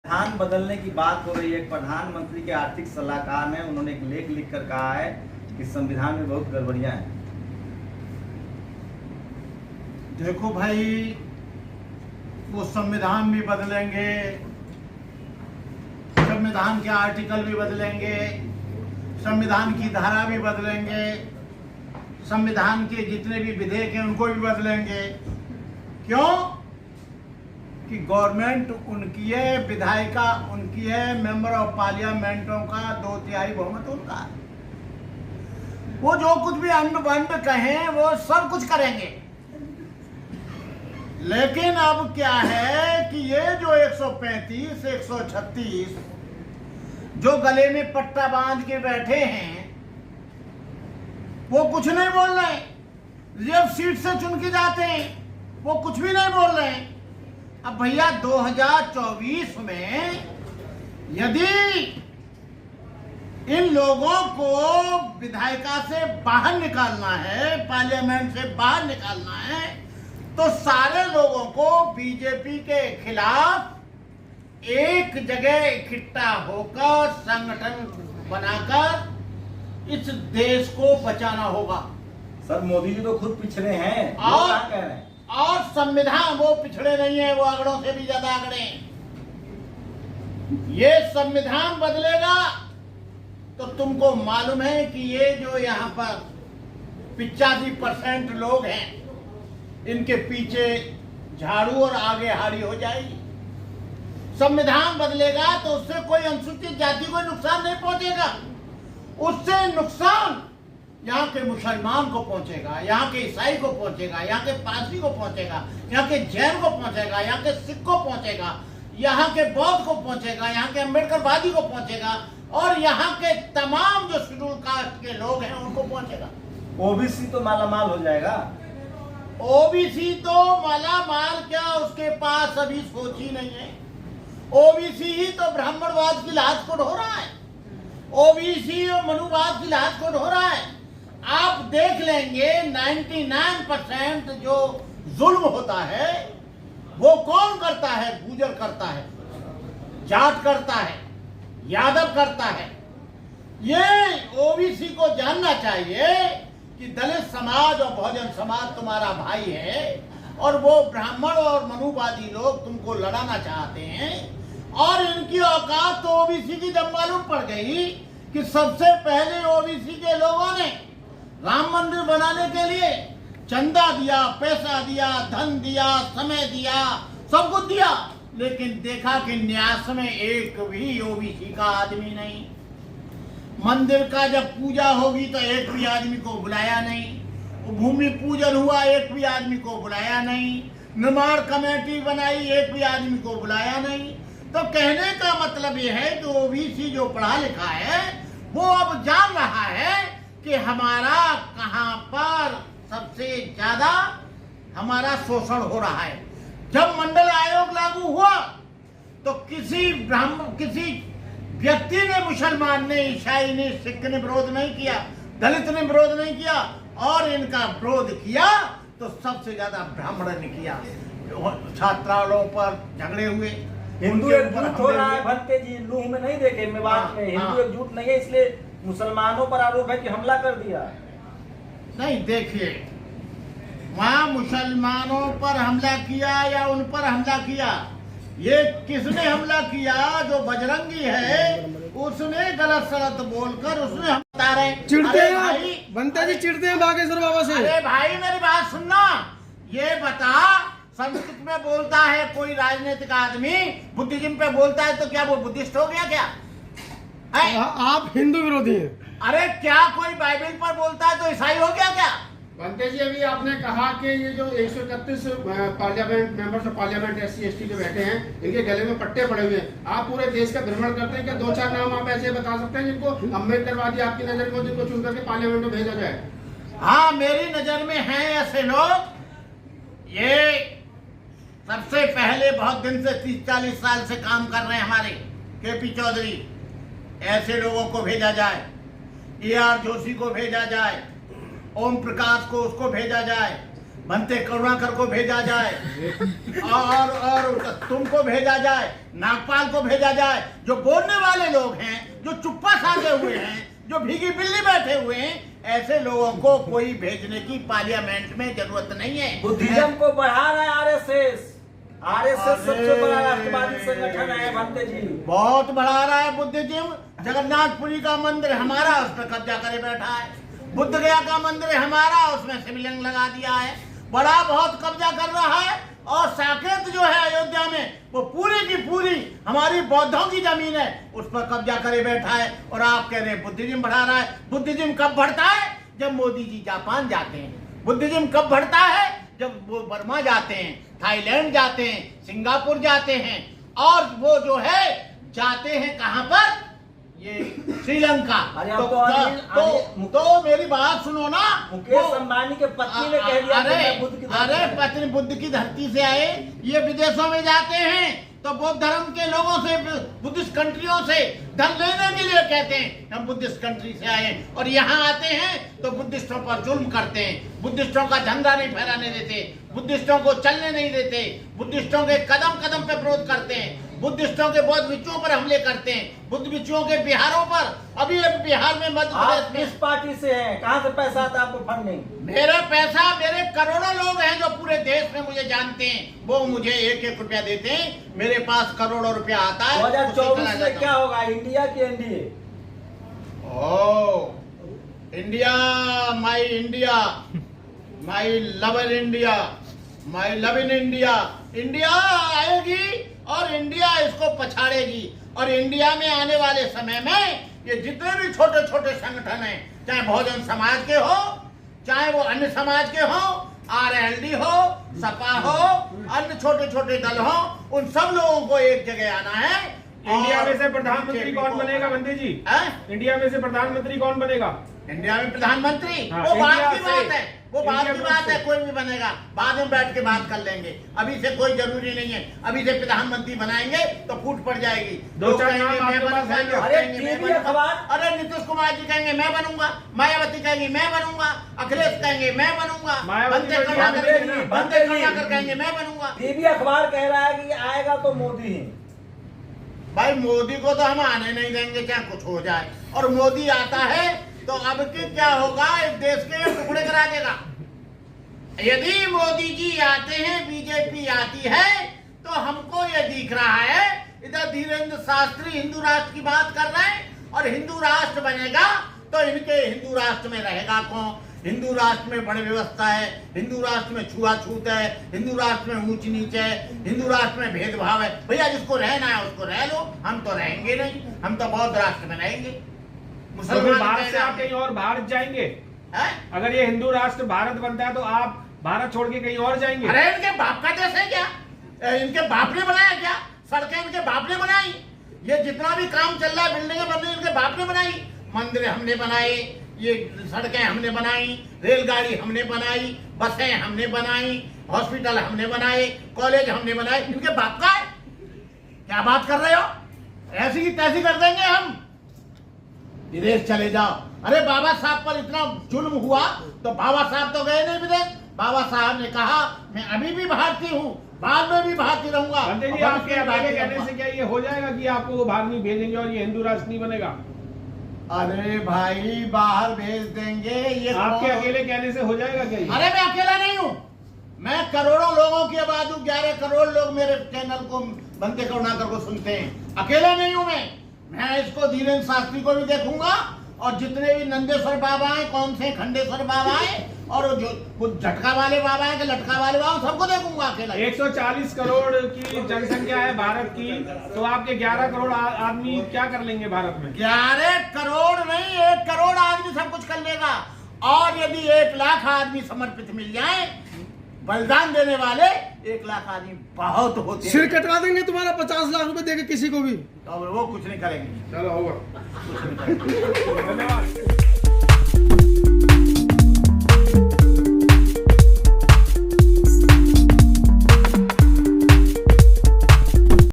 संविधान बदलने की बात हो रही है। प्रधानमंत्री के आर्थिक सलाहकार ने उन्होंने एक लेख लिखकर कहा है कि संविधान में बहुत गड़बड़ियां हैं। देखो भाई, वो संविधान भी बदलेंगे, संविधान के आर्टिकल भी बदलेंगे, संविधान की धारा भी बदलेंगे, संविधान के जितने भी विधेयक हैं उनको भी बदलेंगे। क्यों? कि गवर्नमेंट उनकी है, विधायिका उनकी है, मेंबर ऑफ पार्लियामेंटों का 2/3 बहुमत उनका है। वो जो कुछ भी अंड बंड कहें वो सब कुछ करेंगे। लेकिन अब क्या है कि ये जो 135, 136 जो गले में पट्टा बांध के बैठे हैं वो कुछ नहीं बोल रहे। जब सीट से चुन के जाते हैं वो कुछ भी नहीं बोल रहे हैं। अब भैया 2024 में यदि इन लोगों को विधायिका से बाहर निकालना है, पार्लियामेंट से बाहर निकालना है, तो सारे लोगों को बीजेपी के खिलाफ एक जगह इकट्ठा होकर संगठन बनाकर इस देश को बचाना होगा। सर, मोदी जी तो खुद पिछड़े हैं और क्या कह रहे हैं? और संविधान, वो पिछड़े नहीं है, वो आंकड़ों से भी ज्यादा आंकड़े हैं। ये संविधान बदलेगा तो तुमको मालूम है कि ये जो यहाँ पर 85% लोग हैं, इनके पीछे झाड़ू और आगे हाड़ी हो जाएगी। संविधान बदलेगा तो उससे कोई अनुसूचित जाति को नुकसान नहीं पहुंचेगा। उससे नुकसान यहाँ के मुसलमान को पहुंचेगा, यहाँ के ईसाई को पहुंचेगा, यहाँ के पारसी को पहुंचेगा, यहाँ के जैन को पहुंचेगा, यहाँ के सिख को पहुंचेगा, यहाँ के बौद्ध को पहुंचेगा, यहाँ के अम्बेडकरवादी को पहुंचेगा और यहाँ के तमाम जो शेड्यूल कास्ट के लोग हैं उनको पहुंचेगा। ओबीसी तो मालामाल हो जाएगा। ओबीसी तो मालामाल क्या, उसके पास अभी सोच ही नहीं है। ओबीसी ही तो ब्राह्मणवाद की लाश को ढो रहा है, ओबीसी और मनुवाद की लाश को ढो रहा है। आप देख लेंगे 99% जो जुल्म होता है वो कौन करता है? गुर्जर करता है, जाट करता है, यादव करता है। ये ओबीसी को जानना चाहिए कि दलित समाज और बहुजन समाज तुम्हारा भाई है और वो ब्राह्मण और मनुवादी लोग तुमको लड़ाना चाहते हैं। और इनकी औकात तो ओबीसी की जब मालूम पड़ गई कि सबसे पहले ओबीसी के लोगों ने राम मंदिर बनाने के लिए चंदा दिया, पैसा दिया, धन दिया, समय दिया, सब कुछ दिया, लेकिन देखा कि न्यास में एक भी ओबीसी का आदमी नहीं। मंदिर का जब पूजा होगी तो एक भी आदमी को बुलाया नहीं। भूमि पूजन हुआ, एक भी आदमी को बुलाया नहीं। निर्माण कमेटी बनाई, एक भी आदमी को बुलाया नहीं। तो कहने का मतलब यह है कि ओबीसी जो पढ़ा लिखा है वो अब जान रहा है कि हमारा कहां पर सबसे ज्यादा हमारा शोषण हो रहा है। जब मंडल आयोग लागू हुआ तो किसी व्यक्ति ने, मुसलमान ने, ईसाई ने, सिख ने विरोध नहीं किया, दलित ने विरोध नहीं किया, और इनका विरोध किया तो सबसे ज्यादा ब्राह्मण ने किया। छात्राओं पर झगड़े हुए, हिंदू एकजुट हो रहा है। भट्टे जी लूह में नहीं देखे, मेवात में हिंदू एकजुट नहीं है, इसलिए मुसलमानों पर आरोप है कि हमला कर दिया। नहीं, देखिए, वहां मुसलमानों पर हमला किया या उन पर हमला किया, ये किसने हमला किया? जो बजरंगी है उसने गलत सलत बोलकर उसने हम बता रहे। चिढ़ते हैं भाई, बनता जी चिढ़ते हैं बागेश्वर बाबा से। अरे भाई मेरी बात सुनना, ये बता, संस्कृत में बोलता है कोई राजनीतिक आदमी, बुद्धिज्म पे बोलता है तो क्या वो बुद्धिस्ट हो गया? क्या आप हिंदू विरोधी हैं? अरे क्या कोई बाइबल पर बोलता है तो ईसाई हो गया क्या? बनते जी, अभी आपने कहा कि ये जो 131 parliament members of parliament SC/ST जो बैठे हैं, इनके गले में पट्टे पड़े हुए हैं। आप पूरे देश का भ्रमण करते हैं, क्या 2-4 नाम आप ऐसे बता सकते हैं जिनको अम्बेडकरवादी आपकी नजर में, जिनको चुन करके पार्लियामेंट में भेजा जाए? हाँ, मेरी नजर में हैं ऐसे लोग। ये सबसे पहले बहुत दिन से 30-40 साल से काम कर रहे हैं हमारे KP चौधरी। ऐसे लोगों को भेजा जाए, AR जोशी को भेजा जाए, ओम प्रकाश को उसको भेजा जाए, बनते करुणाकर को भेजा जाए और तुमको भेजा जाए, नागपाल को भेजा जाए। जो बोलने वाले लोग हैं, जो चुप्पा साधे हुए हैं, जो भीगी बिल्ली बैठे हुए हैं, ऐसे लोगों को कोई भेजने की पार्लियामेंट में जरूरत नहीं है। बुद्धिज्म को बढ़ा रहा है आरएसएस। आरएसएस सबसे बड़ा राष्ट्रवादी संगठन है भंते जी, बहुत बढ़ा रहा है बुद्धिज्म। जगन्नाथपुरी का मंदिर हमारा, उस पर कब्जा करे बैठा है। बुद्ध गया का मंदिर हमारा, उसमें शिवलिंग लगा दिया है। बड़ा बहुत कब्जा कर रहा है। और साकेत जो है अयोध्या में, वो पूरी की पूरी हमारी बौद्धों की जमीन है, उस पर कब्जा करे बैठा है। और आप कह रहे हैं बुद्धिज्म बढ़ा रहा है। बुद्धिज्म कब बढ़ता है? जब मोदी जी जापान जाते हैं। बुद्धिज्म कब बढ़ता है? जब वो बर्मा जाते हैं, थाईलैंड जाते हैं, सिंगापुर जाते हैं, और वो जो है जाते हैं कहां पर? ये श्रीलंका। तो मेरी बात सुनो ना। मुकेश अंबानी के पत्नी ने कह दिया अरे पत्नी बुद्ध की धरती से आए, ये विदेशों में जाते हैं तो बौद्ध धर्म के लोगों से, बुद्धिस्ट कंट्रियों से धन लेने के लिए कहते हैं हम बुद्धिस्ट कंट्री से आए, और यहाँ आते हैं तो बुद्धिस्टों पर जुल्म करते हैं, बुद्धिस्टों का झंडा नहीं फहराने देते, बुद्धिस्टों को चलने नहीं देते, बुद्धिस्टों के कदम कदम पे विरोध करते हैं, बुद्धिस्टों के बौद्ध भिक्षुओं पर हमले करते हैं, बुद्ध भिक्षुओं के बिहारों पर। अभी एक बिहार में मध्य प्रदेश में। किस पार्टी से हैं? कहाँ से पैसा आता है आपको फंडिंग? मेरा पैसा, मेरे करोड़ों लोग हैं जो पूरे देश में मुझे जानते हैं, वो मुझे 1-1 रुपया देते हैं। मेरे पास करोड़ों रुपया आता है। 2024 में क्या होगा, इंडिया की NDA? India, my love India, my love in India. India आएगी और इंडिया इसको पछाड़ेगी। और इंडिया में आने वाले समय में ये जितने भी छोटे छोटे संगठन हैं, चाहे बहुजन समाज के हो, चाहे वो अन्य समाज के हो, आरएलडी हो, सपा हो, अन्य छोटे छोटे दल हो, उन सब लोगों को एक जगह आना है। इंडिया में से प्रधानमंत्री कौन बनेगा बंदे जी? इंडिया में से प्रधानमंत्री कौन बनेगा? इंडिया में प्रधानमंत्री? हाँ, वो बात इंडिया की बात है, वो बात की इंडिया बात है। से। कोई भी बनेगा, बाद में बैठ के बात कर लेंगे। अभी से कोई जरूरी नहीं है। अभी से प्रधानमंत्री बनाएंगे तो फूट पड़ जाएगी। दो लोग चार कहेंगे, नाम मैं आपके पास बनूंगा, हैं क्या? लोग अरे कहेंगे, मैं टीवी बनूंगा। अखबार। अरे नीतीश कुमार जी कहेंगे मैं बनूंगा, मायावती कहेंगे मैं बनूंगा, अखिलेश कहेंगे मैं बनूंगा, मायावती बनते तो करुणाकर कहेंगे मैं बनूंगा। टीवी अखबार कह रहा है कि आएगा तो मोदी ही। भाई मोदी को तो हम आने नहीं देंगे, चाहे कुछ हो जाए। और मोदी आता है तो अब की क्या होगा, इस देश के टुकड़े करा देगा। यदि मोदी जी आते हैं, बीजेपी आती है, तो हमको ये दिख रहा है, इधर धीरेन्द्र शास्त्री हिंदू राष्ट्र की बात कर रहे हैं, और हिंदू राष्ट्र बनेगा तो इनके हिंदू राष्ट्र में रहेगा कौन? हिंदू राष्ट्र में बड़े व्यवस्था है, हिंदू राष्ट्र में छुआछूत है, हिंदू राष्ट्र में ऊंच नीच है, हिंदू राष्ट्र में भेदभाव है। भैया जिसको रहना है उसको रह लो, हम तो रहेंगे नहीं, हम तो बौद्ध राष्ट्र में रहेंगे। तो फिर भारत से आप कहीं और भारत जाएंगे? अगर ये हिंदू राष्ट्र भारत बनता है तो आप भारत छोड़ के कहीं और जाएंगे? अरे इनके बाप का देश है क्या? इनके बाप ने बनाया क्या? सड़कें इनके बाप ने बनाई? ये जितना भी काम चल रहा है, बिल्डिंगें बन रही, इनके बाप ने बनाई? मंदिर हमने बनाए, ये सड़कें हमने बनाई, रेलगाड़ी हमने बनाई, बसें हमने बनाई, हॉस्पिटल हमने बनाए, कॉलेज हमने बनाए। इनके बाप का है? क्या बात कर रहे हो? ऐसी की तैसी कर देंगे हम। विदेश चले जाओ। अरे बाबा साहब पर इतना जुल्म हुआ तो बाबा साहब तो गए नहीं विदेश। बाबा साहब ने कहा मैं अभी भी भारतीय हूँ, बाद में भी भारतीय रहूंगा। बंदे जी आपके अकेले कहने से क्या ये हो जाएगा कि आपको वो बाहर नहीं भेजेंगे और ये हिंदू राष्ट्र नहीं बनेगा? अरे भाई बाहर भेज देंगे, ये आपके अकेले कहने से हो जाएगा क्या ये? अरे मैं अकेला नहीं हूँ, मैं करोड़ों लोगों की आवाज हूँ। 11 करोड़ लोग मेरे चैनल को, बनते करुणाकर को सुनते हैं। अकेला नहीं हूँ मैं इसको धीरेन्द्र शास्त्री को भी देखूंगा, और जितने भी नंदेश्वर बाबा हैं, कौन से खंडेश्वर बाबा हैं, और जो कुछ झटका वाले बाबा हैं कि लटका वाले बाबा, सबको देखूंगा अकेला। 140 करोड़ की जनसंख्या है भारत की, तो आपके 11 करोड़ आदमी क्या कर लेंगे भारत में? 11 करोड़ नहीं, 1 करोड़ आदमी सब कुछ कर लेगा। और यदि 1 लाख आदमी समर्पित मिल जाए, बलिदान देने वाले 1 लाख आदमी बहुत होते हैं। सिर कटवा देंगे तुम्हारा 50 लाख रुपए देके किसी को भी। तो वो कुछ नहीं करेंगे। चलो होगा। कुछ नहीं करेंगे। धन्यवाद।